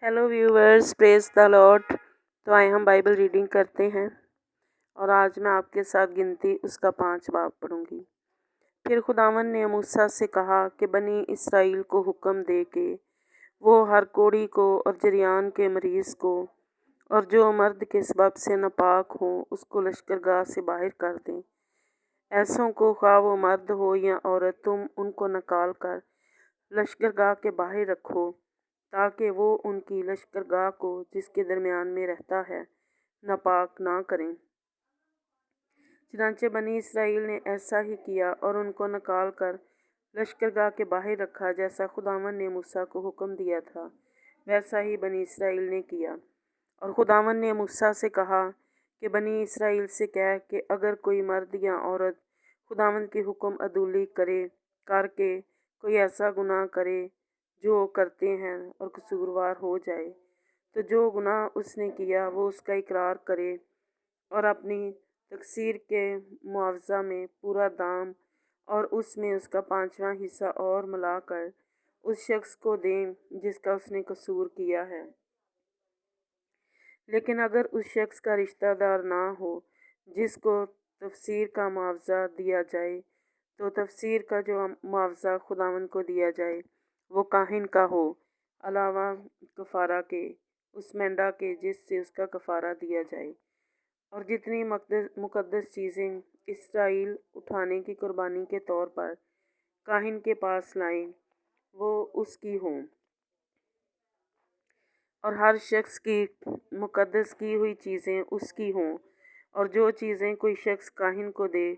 Hello viewers, praise the Lord. तो आए हम बाइबल रीडिंग करते हैं और आज मैं आपके साथ गिनती उसका 5 बाब पढ़ूंगी। फिर खुदावन ने मूसा से कहा कि बनी इसराइल को हुक्म दे के वो हर कोढ़ी को और जरियान के मरीज को और जो मर्द के सबब से नापाक हो उसको लश्करगाह से बाहर कर दें। ऐसों को खा वो मर्द हो या औरत, तुम उनको निकाल कर लश्करगाह के बाहर रखो, ताकि वो उनकी लश्करगाह को जिसके दरमियान में रहता है नापाक ना करें। चनांचे बनी इसराइल ने ऐसा ही किया और उनको निकाल कर लश्करगाह के बाहर रखा। जैसा खुदावन ने मूसा को हुक्म दिया था वैसा ही बनी इसराइल ने किया। और खुदावन ने मूसा से कहा कि बनी इसराइल से कह कि अगर कोई मर्द या औरत खुदावन की हुक्म अदूली करके कोई ऐसा गुनाह करे जो करते हैं और कसूरवार हो जाए, तो जो गुनाह उसने किया वो उसका इकरार करे और अपनी तकसीर के मुआवजा में पूरा दाम और उसमें उसका 5वां हिस्सा और मिलाकर उस शख्स को दें जिसका उसने कसूर किया है। लेकिन अगर उस शख्स का रिश्तेदार ना हो जिसको तफसीर का मुआवजा दिया जाए, तो तफसीर का जो मुआवजा खुदावन को दिया जाए वो काहिन का हो, अलावा कफ़ारा के उस मेंढा के जिससे उसका कफ़ारा दिया जाए। और जितनी मुक़द्दस चीज़ें इसराइल उठाने की कुर्बानी के तौर पर काहिन के पास लाएं वो उसकी हों, और हर शख्स की मुक़द्दस की हुई चीज़ें उसकी हों, और जो चीज़ें कोई शख्स काहिन को दे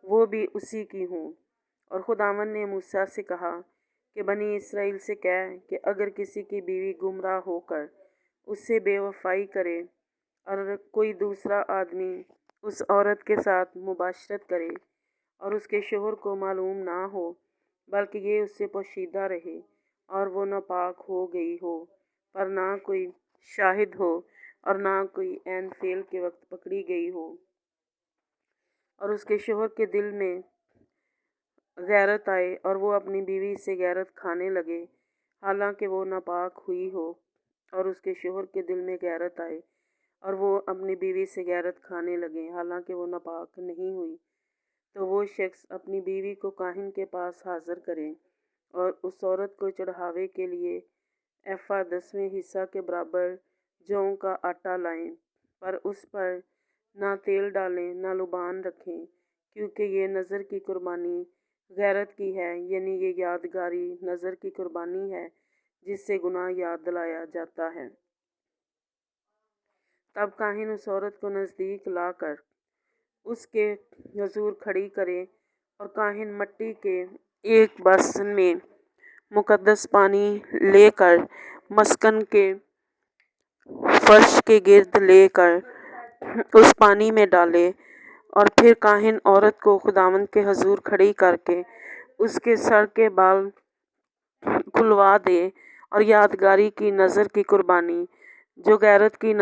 वो भी उसी की हों। और खुदावन ने मूसा से कहा कि बनी इसराइल से कह कि अगर किसी की बीवी गुमराह होकर उससे बेवफाई करे और कोई दूसरा आदमी उस औरत के साथ मुबाशरत करे और उसके शोहर को मालूम ना हो, बल्कि ये उससे पोशीदा रहे और वो नापाक हो गई हो, पर ना कोई शाहिद हो और ना कोई ऐन फेल के वक्त पकड़ी गई हो, और उसके शोहर के दिल में गैरत आए और वो अपनी बीवी से गैरत खाने लगे हालांकि वो नापाक हुई हो, और उसके शोहर के दिल में गैरत आए और वो अपनी बीवी से गैरत खाने लगे हालांकि वो नापाक नहीं हुई, तो वो शख्स अपनी बीवी को काहिन के पास हाजिर करे और उस औरत को चढ़ावे के लिए एफा 10वें हिस्सा के बराबर जौ का आटा लाएं, पर उस पर ना तेल डालें ना लुबान रखें, क्योंकि ये नज़र की कुर्बानी गैरत की है, यानी ये यादगारी नज़र की कुर्बानी है जिससे गुनाह याद दिलाया जाता है। तब काहिन उस औरत को नज़दीक लाकर उसके हुजूर खड़ी करे और काहिन मट्टी के एक बासन में मुक़द्दस पानी लेकर मस्कन के फर्श के गिर्द लेकर उस पानी में डाले, और फिर काहिन औरत को खुदावंद के हुजूर खड़ी करके उसके सर के बाल खुलवा दे और यादगारी की नज़र की कुर्बानी जो गैरत की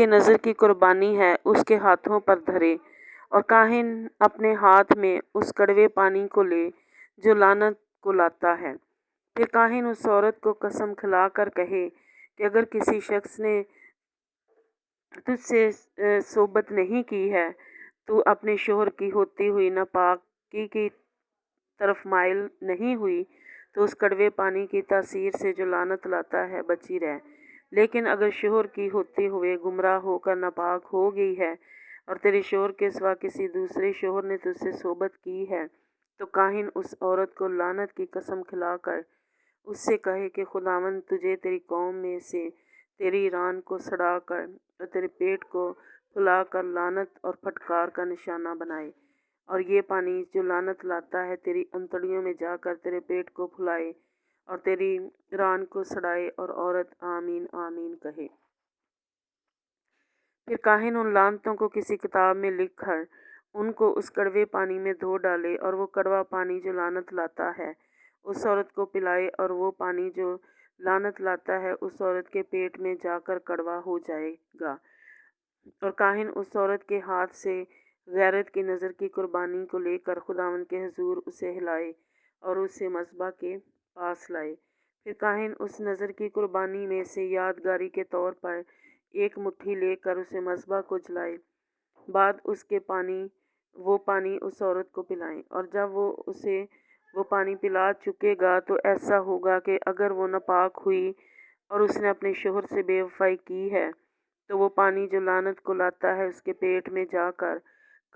नज़र की कुर्बानी है उसके हाथों पर धरे, और काहिन अपने हाथ में उस कड़वे पानी को ले जो लानत को लाता है। फिर काहिन उस औरत को कसम खिलाकर कहे कि अगर किसी शख्स ने तुझसे सोबत नहीं की है, तू अपने शोहर की होती हुई नापाकी की तरफ माइल नहीं हुई, तो उस कड़वे पानी की तासीर से जो लानत लाता है बची रह। लेकिन अगर शोहर की होते हुए गुमराह होकर नापाक हो गई है और तेरे शोहर के सिवा किसी दूसरे शोहर ने तुझसे सोबत की है, तो काहिन उस औरत को लानत की कसम खिलाकर उससे कहे कि खुदावंद तुझे तेरी कौम में से तेरी रान को सड़ा कर और तेरे पेट को फुला कर लानत और फटकार का निशाना बनाए, और ये पानी जो लानत लाता है तेरी अंतड़ियों में जाकर तेरे पेट को फुलाए और तेरी रान को सड़ाए। और औरत आमीन आमीन कहे। फिर काहिन उन लानतों को किसी किताब में लिख कर उनको उस कड़वे पानी में धो डाले, और वो कड़वा पानी जो लानत लाता है उस औरत को पिलाए, और वो पानी जो लानत लाता है उस औरत के पेट में जाकर कड़वा हो जाएगा। और काहिन उस औरत के हाथ से गैरत की नज़र की कुर्बानी को लेकर खुदावंद के हुजूर उसे हिलाए और उसे मस्बा के पास लाए। फिर काहिन उस नज़र की कुर्बानी में से यादगारी के तौर पर एक मुट्ठी लेकर उसे मज़बा को जलाए। बाद उसके वो पानी उस औरत को पिलाएं, और जब वो पानी पिला चुकेगा तो ऐसा होगा कि अगर वो नापाक हुई और उसने अपने शोहर से बेवफाई की है तो वो पानी जो लानत को लाता है उसके पेट में जाकर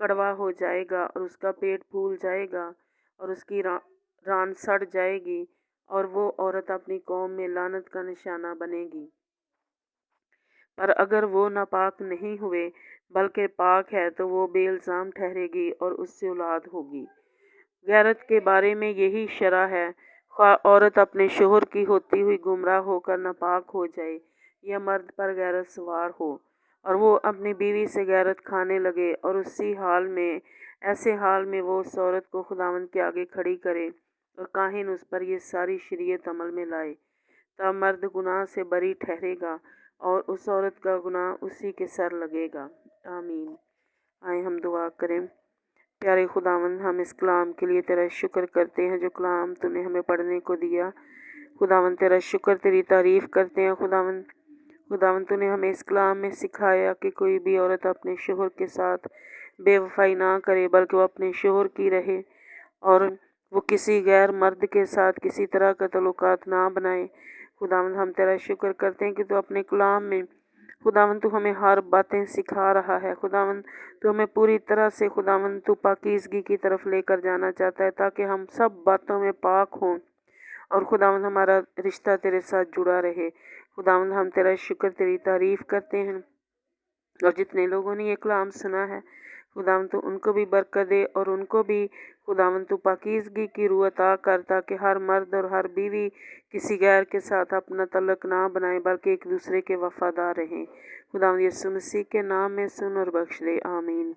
कड़वा हो जाएगा और उसका पेट फूल जाएगा और उसकी रान सड़ जाएगी और वो औरत अपनी कौम में लानत का निशाना बनेगी। पर अगर वो नापाक नहीं हुए बल्कि पाक है तो वो बेइल्ज़ाम ठहरेगी और उससे औलाद होगी। गैरत के बारे में यही शरह है, ख्वाह औरत अपने शोहर की होती हुई गुमराह होकर नापाक हो जाए या मर्द पर गैरत सवार हो और वो अपनी बीवी से गैरत खाने लगे और ऐसे हाल में वो उस औरत को खुदावंद के आगे खड़ी करे और काहिन उस पर ये सारी शरीयत अमल में लाए, तब मर्द गुनाह से बरी ठहरेगा और उस औरत का गुनाह उसी के सर लगेगा। आमीन। आए हम दुआ करें। प्यारे खुदावंद, हम इस कलाम के लिए तेरा शुक्र करते हैं जो कलाम तूने हमें पढ़ने को दिया। खुदावंद तेरा शुक्र, तेरी तारीफ़ करते हैं। खुदावंद तूने हमें इस कलाम में सिखाया कि कोई भी औरत अपने शोहर के साथ बेवफाई ना करे बल्कि वो अपने शोहर की रहे और वो किसी गैर मर्द के साथ किसी तरह का तल्लुकात ना बनाए। खुदावंद हम तेरा शुक्र करते हैं कि तू अपने कलाम में खुदावंद तू हमें हर बातें सिखा रहा है। खुदावंद तू हमें पूरी तरह से खुदावंद तू पाकीज़गी की तरफ लेकर जाना चाहता है ताकि हम सब बातों में पाक हों और खुदावंद हमारा रिश्ता तेरे साथ जुड़ा रहे। खुदावंद हम तेरा शुक्र, तेरी तारीफ़ करते हैं और जितने लोगों ने ये कलाम सुना है खुदावंद तू उनको भी बरकत दे और उनको भी खुदावंद तू पाकीज़गी की रूह अता कर ताकि हर मर्द और हर बीवी किसी गैर के साथ अपना तल्लक ना बनाए बल्कि एक दूसरे के वफ़ादार रहें। खुदावंद यीशु मसीह के नाम में सुन और बख्श दे। आमीन।